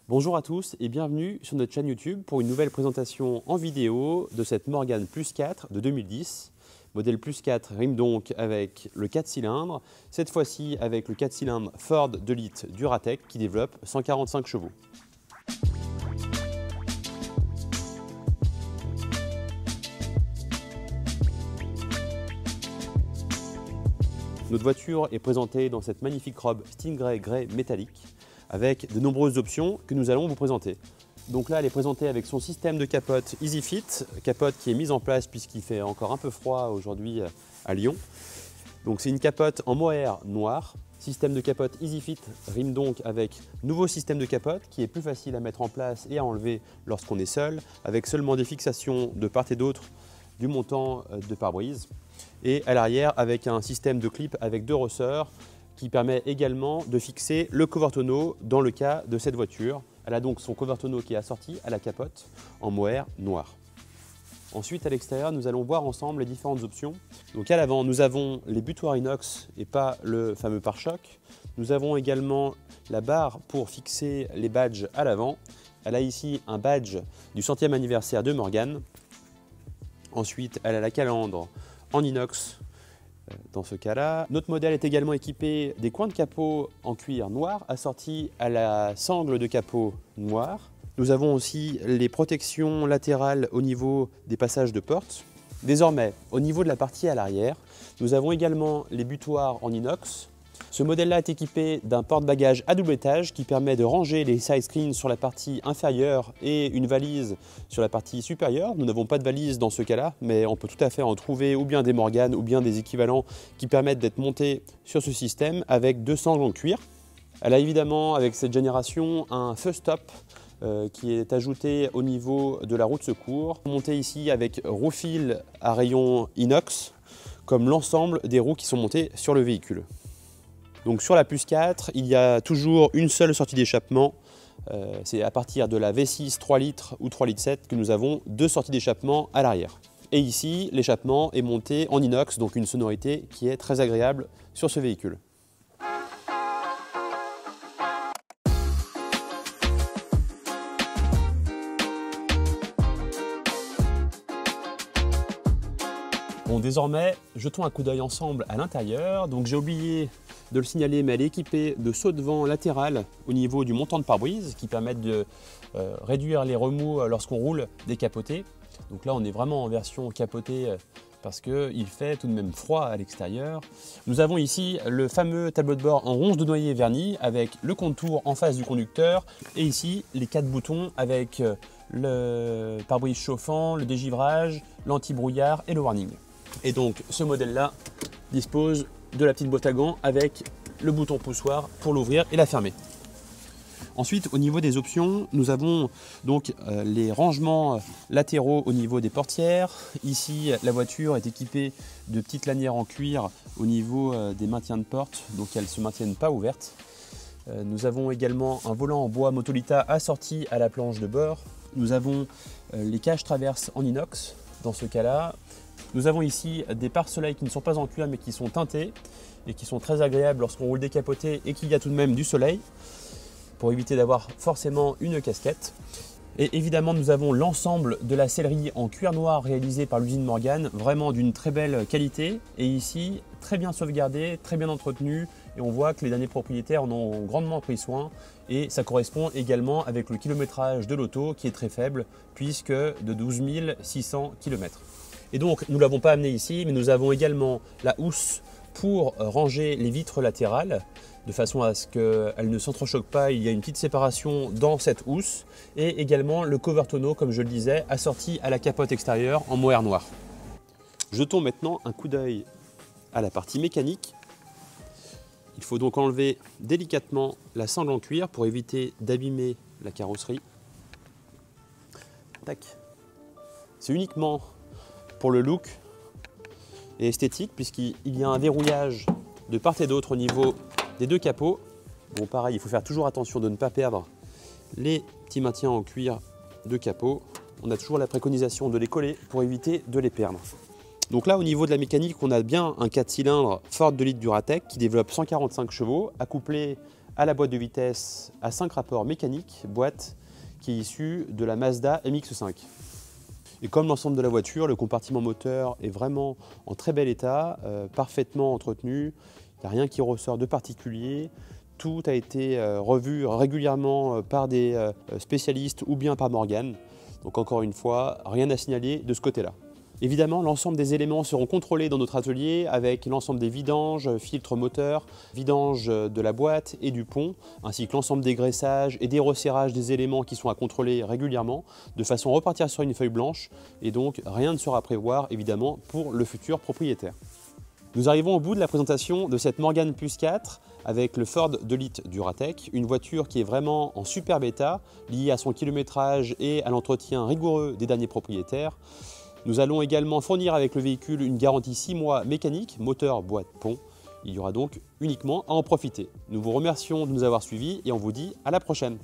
Bonjour à tous et bienvenue sur notre chaîne YouTube pour une nouvelle présentation en vidéo de cette Morgan Plus 4 de 2010. Modèle Plus 4 rime donc avec le 4 cylindres, cette fois-ci avec le 4 cylindres Ford 2 litres Duratec qui développe 145 chevaux. Notre voiture est présentée dans cette magnifique robe Stingray Grey métallique avec de nombreuses options que nous allons vous présenter. Donc là, elle est présentée avec son système de capote EasyFit, capote qui est mise en place puisqu'il fait encore un peu froid aujourd'hui à Lyon. Donc c'est une capote en mohair noir. Système de capote EasyFit rime donc avec nouveau système de capote qui est plus facile à mettre en place et à enlever lorsqu'on est seul, avec seulement des fixations de part et d'autre du montant de pare-brise. Et à l'arrière avec un système de clip avec 2 ressorts qui permet également de fixer le cover tonneau dans le cas de cette voiture. Elle a donc son cover tonneau qui est assorti à la capote en mohair noir. Ensuite, à l'extérieur, nous allons voir ensemble les différentes options. Donc à l'avant, nous avons les butoirs inox et pas le fameux pare-choc. Nous avons également la barre pour fixer les badges à l'avant. Elle a ici un badge du 100e anniversaire de Morgan. Ensuite, elle a la calandre en inox. Dans ce cas-là, notre modèle est également équipé des coins de capot en cuir noir assortis à la sangle de capot noir. Nous avons aussi les protections latérales au niveau des passages de porte. Désormais, au niveau de la partie à l'arrière, nous avons également les butoirs en inox. Ce modèle-là est équipé d'un porte-bagages à double étage qui permet de ranger les side screens sur la partie inférieure et une valise sur la partie supérieure. Nous n'avons pas de valise dans ce cas-là, mais on peut tout à fait en trouver ou bien des Morgan ou bien des équivalents qui permettent d'être montés sur ce système avec 2 sangles en cuir. Elle a évidemment, avec cette génération, un feu stop qui est ajouté au niveau de la roue de secours, monté ici avec roue fil à rayon inox, comme l'ensemble des roues qui sont montées sur le véhicule. Donc sur la Plus 4, il y a toujours une seule sortie d'échappement. C'est à partir de la V6 3 litres ou 3 litres 7 que nous avons 2 sorties d'échappement à l'arrière. Et ici, l'échappement est monté en inox, donc une sonorité qui est très agréable sur ce véhicule. Bon, désormais, jetons un coup d'œil ensemble à l'intérieur. Donc j'ai oublié de le signaler, mais elle est équipée de sauts de vent latéral au niveau du montant de pare-brise qui permettent de réduire les remous lorsqu'on roule décapoté. Donc là, on est vraiment en version capotée parce qu'il fait tout de même froid à l'extérieur. Nous avons ici le fameux tableau de bord en ronce de noyer verni avec le contour en face du conducteur et ici les 4 boutons avec le pare-brise chauffant, le dégivrage, l'anti-brouillard et le warning. Et donc ce modèle-là dispose de la petite boîte à gants avec le bouton poussoir pour l'ouvrir et la fermer. Ensuite, au niveau des options, nous avons donc les rangements latéraux au niveau des portières. Ici, la voiture est équipée de petites lanières en cuir au niveau des maintiens de porte, donc elles ne se maintiennent pas ouvertes. Nous avons également un volant en bois Motolita assorti à la planche de bord. Nous avons les cages traverses en inox dans ce cas-là. Nous avons ici des pare-soleil qui ne sont pas en cuir mais qui sont teintés et qui sont très agréables lorsqu'on roule décapoté et qu'il y a tout de même du soleil pour éviter d'avoir forcément une casquette. Et évidemment, nous avons l'ensemble de la sellerie en cuir noir réalisée par l'usine Morgan, vraiment d'une très belle qualité et ici très bien sauvegardé, très bien entretenu et on voit que les derniers propriétaires en ont grandement pris soin et ça correspond également avec le kilométrage de l'auto qui est très faible puisque de 12 600 km. Et donc, nous ne l'avons pas amené ici, mais nous avons également la housse pour ranger les vitres latérales, de façon à ce qu'elles ne s'entrechoquent pas. Il y a une petite séparation dans cette housse, et également le cover tonneau, comme je le disais, assorti à la capote extérieure en mohair noir. Jetons maintenant un coup d'œil à la partie mécanique. Il faut donc enlever délicatement la sangle en cuir pour éviter d'abîmer la carrosserie. Tac. C'est uniquement pour le look et esthétique puisqu'il y a un verrouillage de part et d'autre au niveau des 2 capots. Bon pareil, il faut faire toujours attention de ne pas perdre les petits maintiens en cuir de capot. On a toujours la préconisation de les coller pour éviter de les perdre. Donc là au niveau de la mécanique, on a bien un 4 cylindres Ford 2 litres Duratec qui développe 145 chevaux accouplé à la boîte de vitesse à 5 rapports mécaniques, boîte qui est issue de la Mazda MX-5. Et comme l'ensemble de la voiture, le compartiment moteur est vraiment en très bel état, parfaitement entretenu, il n'y a rien qui ressort de particulier. Tout a été revu régulièrement par des spécialistes ou bien par Morgan. Donc encore une fois, rien à signaler de ce côté-là. Évidemment, l'ensemble des éléments seront contrôlés dans notre atelier avec l'ensemble des vidanges, filtres moteurs, vidange de la boîte et du pont, ainsi que l'ensemble des graissages et des resserrages des éléments qui sont à contrôler régulièrement, de façon à repartir sur une feuille blanche, et donc rien ne sera à prévoir évidemment pour le futur propriétaire. Nous arrivons au bout de la présentation de cette Morgan Plus 4 avec le Ford Delete Duratec, une voiture qui est vraiment en superbe état, liée à son kilométrage et à l'entretien rigoureux des derniers propriétaires. Nous allons également fournir avec le véhicule une garantie 6 mois mécanique, moteur, boîte, pont. Il y aura donc uniquement à en profiter. Nous vous remercions de nous avoir suivis et on vous dit à la prochaine.